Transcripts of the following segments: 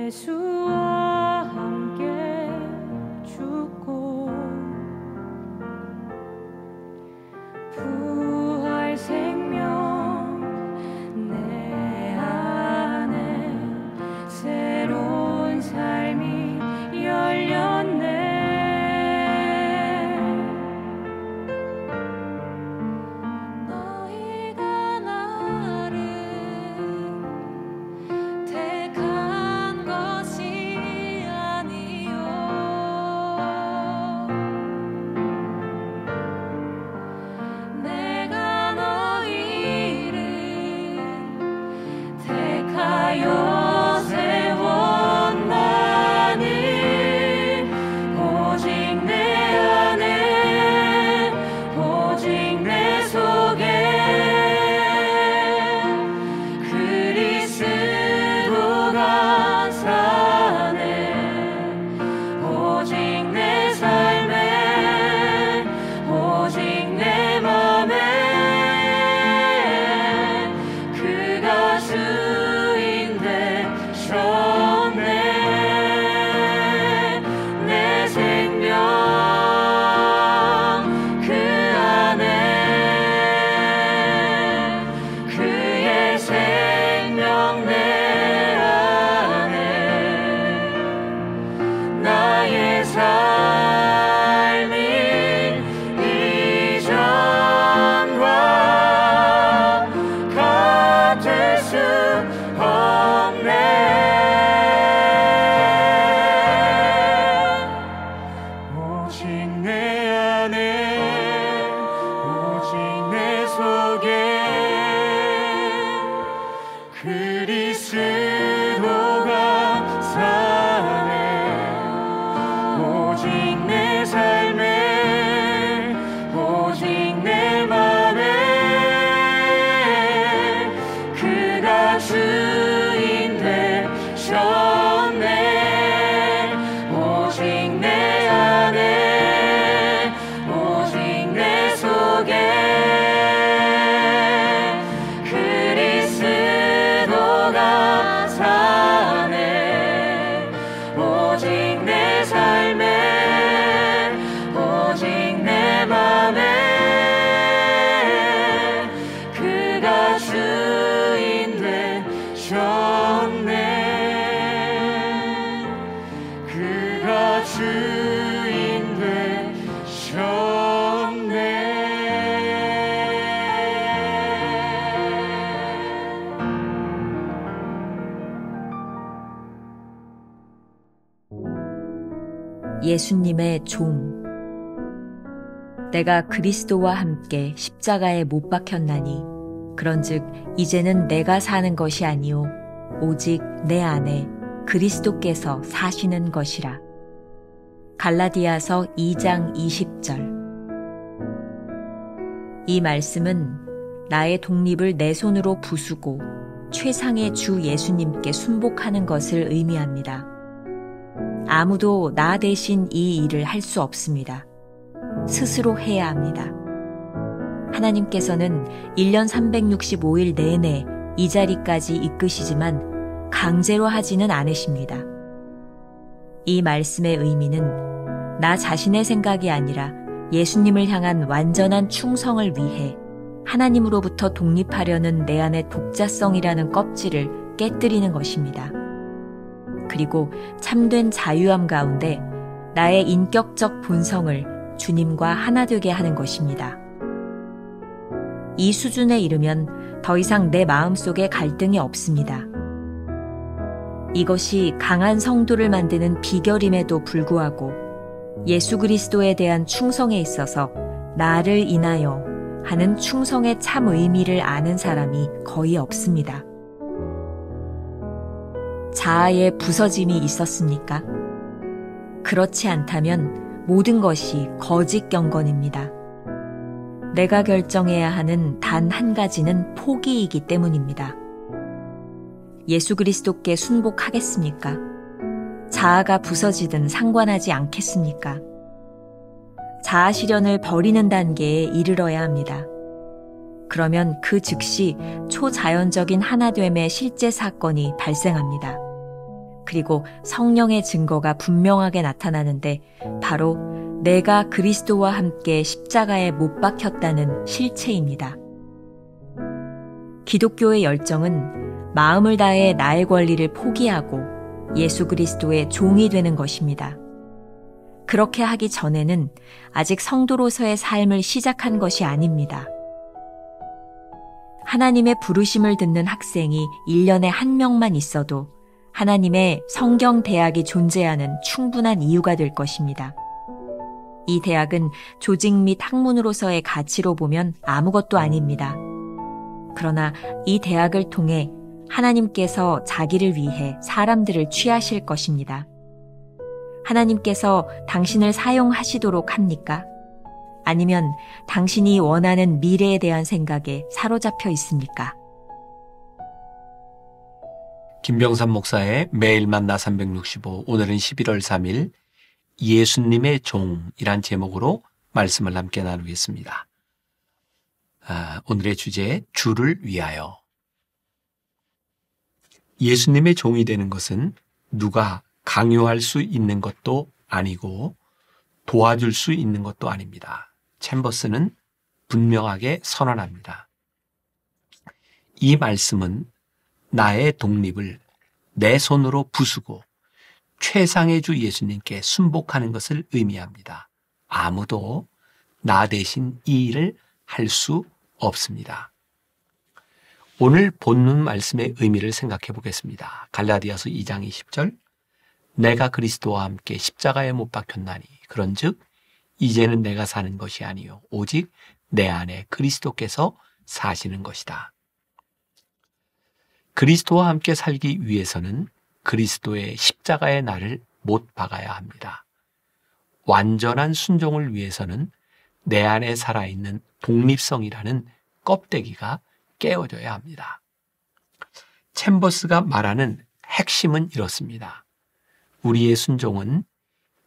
예수와 함께 죽고 부활 생명 내 안에 새로운 삶이 열렸네. 예수님의 종. 내가 그리스도와 함께 십자가에 못 박혔나니 그런즉 이제는 내가 사는 것이 아니요 오직 내 안에 그리스도께서 사시는 것이라. 갈라디아서 2장 20절. 이 말씀은 나의 독립을 내 손으로 부수고 최상의 주 예수님께 순복하는 것을 의미합니다. 아무도 나 대신 이 일을 할 수 없습니다. 스스로 해야 합니다. 하나님께서는 1년 365일 내내 이 자리까지 이끄시지만 강제로 하지는 않으십니다. 이 말씀의 의미는 나 자신의 생각이 아니라 예수님을 향한 완전한 충성을 위해 하나님으로부터 독립하려는 내 안의 독자성이라는 껍질을 깨뜨리는 것입니다. 그리고 참된 자유함 가운데 나의 인격적 본성을 주님과 하나 되게 하는 것입니다. 이 수준에 이르면 더 이상 내 마음속에 갈등이 없습니다. 이것이 강한 성도를 만드는 비결임에도 불구하고 예수 그리스도에 대한 충성에 있어서 나를 인하여 하는 충성의 참 의미를 아는 사람이 거의 없습니다. 자아의 부서짐이 있었습니까? 그렇지 않다면 모든 것이 거짓 경건입니다. 내가 결정해야 하는 단 한 가지는 포기이기 때문입니다. 예수 그리스도께 순복하겠습니까? 자아가 부서지든 상관하지 않겠습니까? 자아 실현을 버리는 단계에 이르러야 합니다. 그러면 그 즉시 초자연적인 하나됨의 실제 사건이 발생합니다. 그리고 성령의 증거가 분명하게 나타나는데 바로 내가 그리스도와 함께 십자가에 못 박혔다는 실체입니다. 기독교의 열정은 마음을 다해 나의 권리를 포기하고 예수 그리스도의 종이 되는 것입니다. 그렇게 하기 전에는 아직 성도로서의 삶을 시작한 것이 아닙니다. 하나님의 부르심을 듣는 학생이 1년에 한 명만 있어도 하나님의 성경 대학이 존재하는 충분한 이유가 될 것입니다. 이 대학은 조직 및 학문으로서의 가치로 보면 아무것도 아닙니다. 그러나 이 대학을 통해 하나님께서 자기를 위해 사람들을 취하실 것입니다. 하나님께서 당신을 사용하시도록 합니까? 아니면 당신이 원하는 미래에 대한 생각에 사로잡혀 있습니까? 김병삼 목사의 매일 만나 365, 오늘은 11월 3일 예수님의 종이란 제목으로 말씀을 함께 나누겠습니다. 오늘의 주제, 주를 위하여. 예수님의 종이 되는 것은 누가 강요할 수 있는 것도 아니고 도와줄 수 있는 것도 아닙니다. 챔버스는 분명하게 선언합니다. 이 말씀은 나의 독립을 내 손으로 부수고 최상의 주 예수님께 순복하는 것을 의미합니다. 아무도 나 대신 이 일을 할 수 없습니다. 오늘 본문 말씀의 의미를 생각해 보겠습니다. 갈라디아서 2장 20절, 내가 그리스도와 함께 십자가에 못 박혔나니 그런즉 이제는 내가 사는 것이 아니요 오직 내 안에 그리스도께서 사시는 것이다. 그리스도와 함께 살기 위해서는 그리스도의 십자가의 날을 못 박아야 합니다. 완전한 순종을 위해서는 내 안에 살아있는 독립성이라는 껍데기가 깨어져야 합니다. 챔버스가 말하는 핵심은 이렇습니다. 우리의 순종은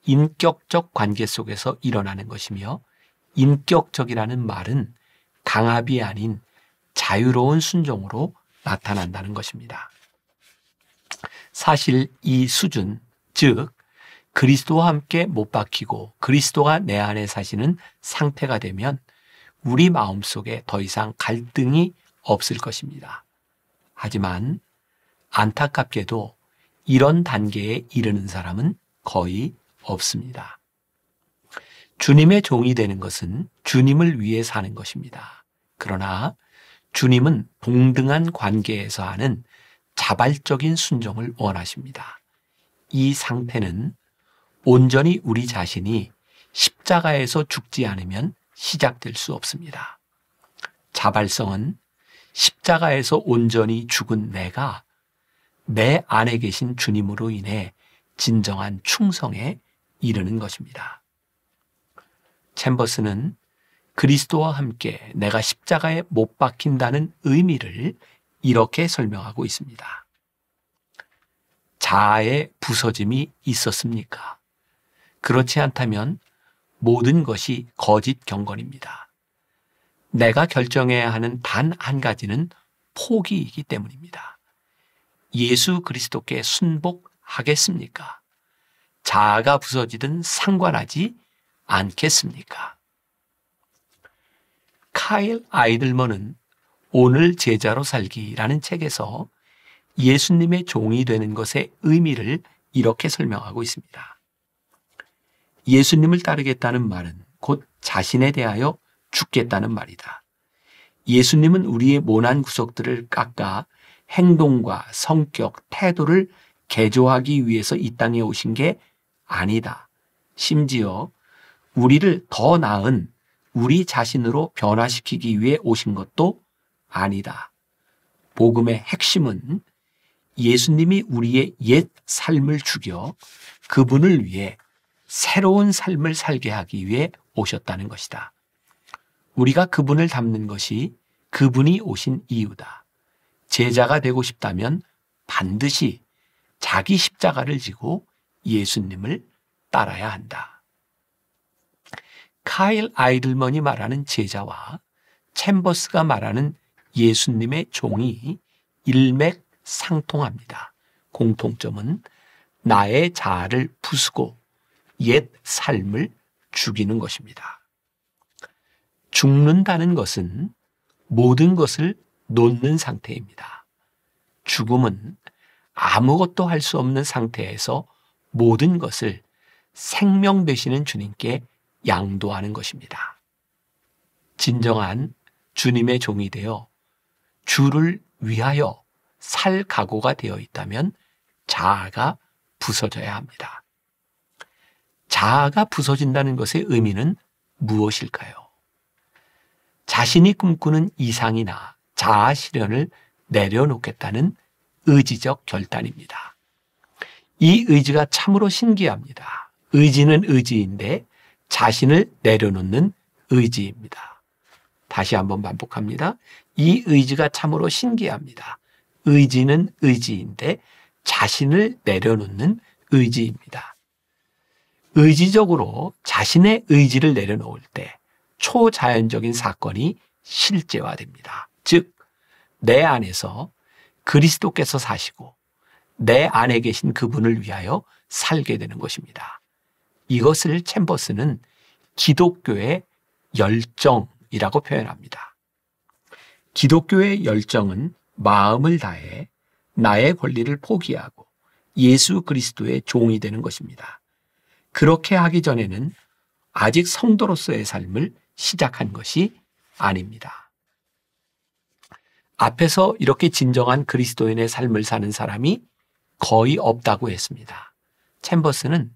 인격적 관계 속에서 일어나는 것이며, 인격적이라는 말은 강압이 아닌 자유로운 순종으로 나타난다는 것입니다. 사실 이 수준, 즉 그리스도와 함께 못 박히고 그리스도가 내 안에 사시는 상태가 되면 우리 마음속에 더 이상 갈등이 없을 것입니다. 하지만 안타깝게도 이런 단계에 이르는 사람은 거의 없습니다. 주님의 종이 되는 것은 주님을 위해 사는 것입니다. 그러나 주님은 동등한 관계에서 하는 자발적인 순종을 원하십니다. 이 상태는 온전히 우리 자신이 십자가에서 죽지 않으면 시작될 수 없습니다. 자발성은 십자가에서 온전히 죽은 내가 내 안에 계신 주님으로 인해 진정한 충성에 이르는 것입니다. 챔버스는 그리스도와 함께 내가 십자가에 못 박힌다는 의미를 이렇게 설명하고 있습니다. 자아의 부서짐이 있었습니까? 그렇지 않다면 모든 것이 거짓 경건입니다. 내가 결정해야 하는 단 한 가지는 포기이기 때문입니다. 예수 그리스도께 순복하겠습니까? 자아가 부서지든 상관하지 않겠습니까? 카일 아이들먼은 오늘 제자로 살기라는 책에서 예수님의 종이 되는 것의 의미를 이렇게 설명하고 있습니다. 예수님을 따르겠다는 말은 곧 자신에 대하여 죽겠다는 말이다. 예수님은 우리의 모난 구석들을 깎아 행동과 성격, 태도를 개조하기 위해서 이 땅에 오신 게 아니다. 심지어 우리를 더 나은 우리 자신으로 변화시키기 위해 오신 것도 아니다. 복음의 핵심은 예수님이 우리의 옛 삶을 죽여 그분을 위해 새로운 삶을 살게 하기 위해 오셨다는 것이다. 우리가 그분을 닮는 것이 그분이 오신 이유다. 제자가 되고 싶다면 반드시 자기 십자가를 지고 예수님을 따라야 한다. 카일 아이들먼이 말하는 제자와 챔버스가 말하는 예수님의 종이 일맥상통합니다. 공통점은 나의 자아를 부수고 옛 삶을 죽이는 것입니다. 죽는다는 것은 모든 것을 놓는 상태입니다. 죽음은 아무것도 할 수 없는 상태에서 모든 것을 생명 되시는 주님께 양도하는 것입니다. 진정한 주님의 종이 되어 주를 위하여 살 각오가 되어 있다면 자아가 부서져야 합니다. 자아가 부서진다는 것의 의미는 무엇일까요? 자신이 꿈꾸는 이상이나 자아 실현을 내려놓겠다는 의지적 결단입니다. 이 의지가 참으로 신기합니다. 의지는 의지인데 자신을 내려놓는 의지입니다. 다시 한번 반복합니다. 이 의지가 참으로 신기합니다. 의지는 의지인데 자신을 내려놓는 의지입니다. 의지적으로 자신의 의지를 내려놓을 때 초자연적인 사건이 실제화됩니다. 즉, 내 안에서 그리스도께서 사시고 내 안에 계신 그분을 위하여 살게 되는 것입니다. 이것을 챔버스는 기독교의 열정이라고 표현합니다. 기독교의 열정은 마음을 다해 나의 권리를 포기하고 예수 그리스도의 종이 되는 것입니다. 그렇게 하기 전에는 아직 성도로서의 삶을 시작한 것이 아닙니다. 앞에서 이렇게 진정한 그리스도인의 삶을 사는 사람이 거의 없다고 했습니다. 챔버스는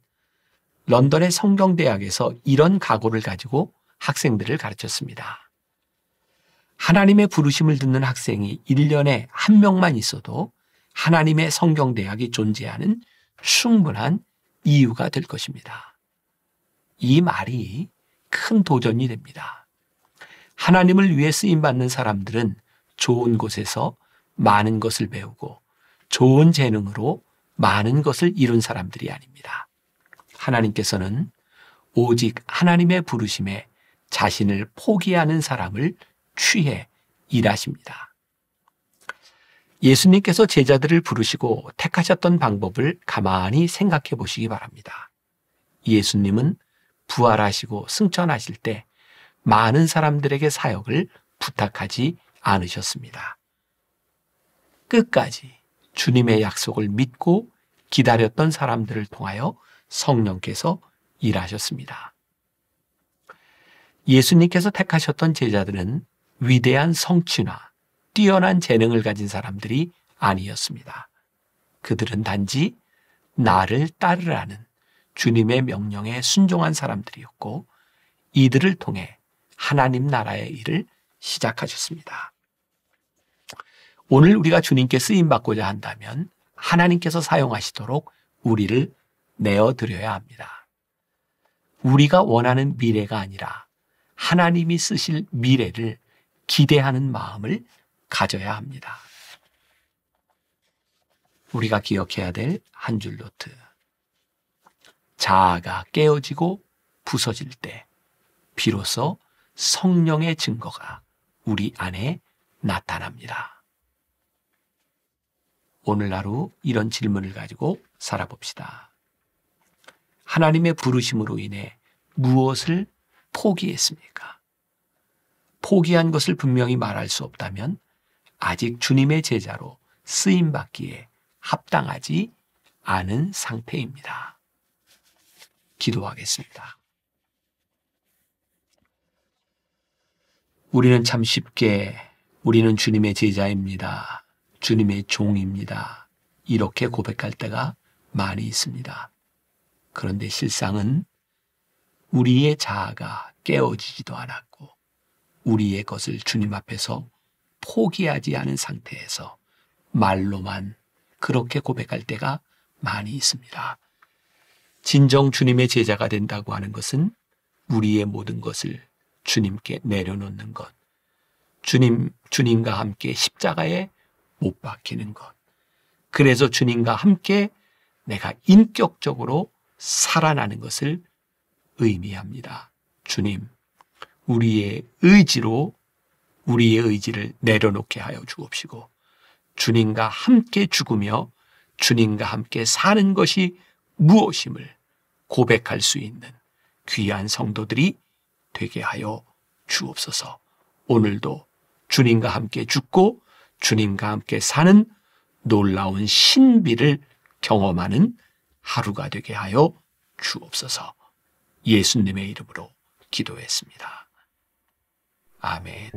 런던의 성경대학에서 이런 각오를 가지고 학생들을 가르쳤습니다. 하나님의 부르심을 듣는 학생이 1년에 한 명만 있어도 하나님의 성경대학이 존재하는 충분한 이유가 될 것입니다. 이 말이 큰 도전이 됩니다. 하나님을 위해 쓰임받는 사람들은 좋은 곳에서 많은 것을 배우고 좋은 재능으로 많은 것을 이룬 사람들이 아닙니다. 하나님께서는 오직 하나님의 부르심에 자신을 포기하는 사람을 취해 일하십니다. 예수님께서 제자들을 부르시고 택하셨던 방법을 가만히 생각해 보시기 바랍니다. 예수님은 부활하시고 승천하실 때 많은 사람들에게 사역을 부탁하지 않으셨습니다. 끝까지 주님의 약속을 믿고 기다렸던 사람들을 통하여 성령께서 일하셨습니다. 예수님께서 택하셨던 제자들은 위대한 성취나 뛰어난 재능을 가진 사람들이 아니었습니다. 그들은 단지 나를 따르라는 주님의 명령에 순종한 사람들이었고 이들을 통해 하나님 나라의 일을 시작하셨습니다. 오늘 우리가 주님께 쓰임받고자 한다면 하나님께서 사용하시도록 우리를 내어드려야 합니다. 우리가 원하는 미래가 아니라 하나님이 쓰실 미래를 기대하는 마음을 가져야 합니다. 우리가 기억해야 될 한 줄 노트. 자아가 깨어지고 부서질 때 비로소 성령의 증거가 우리 안에 나타납니다. 오늘 하루 이런 질문을 가지고 살아봅시다. 하나님의 부르심으로 인해 무엇을 포기했습니까? 포기한 것을 분명히 말할 수 없다면 아직 주님의 제자로 쓰임받기에 합당하지 않은 상태입니다. 기도하겠습니다. 우리는 참 쉽게 우리는 주님의 제자입니다. 주님의 종입니다. 이렇게 고백할 때가 많이 있습니다. 그런데 실상은 우리의 자아가 깨어지지도 않았고 우리의 것을 주님 앞에서 포기하지 않은 상태에서 말로만 그렇게 고백할 때가 많이 있습니다. 진정 주님의 제자가 된다고 하는 것은 우리의 모든 것을 주님께 내려놓는 것, 주님과 함께 십자가에 못 박히는 것, 그래서 주님과 함께 내가 인격적으로 살아나는 것을 의미합니다. 주님, 우리의 의지로 우리의 의지를 내려놓게 하여 주옵시고 주님과 함께 죽으며 주님과 함께 사는 것이 무엇임을 고백할 수 있는 귀한 성도들이 되게 하여 주옵소서. 오늘도 주님과 함께 죽고 주님과 함께 사는 놀라운 신비를 경험하는 하루가 되게 하여 주옵소서. 예수님의 이름으로 기도했습니다. 아멘.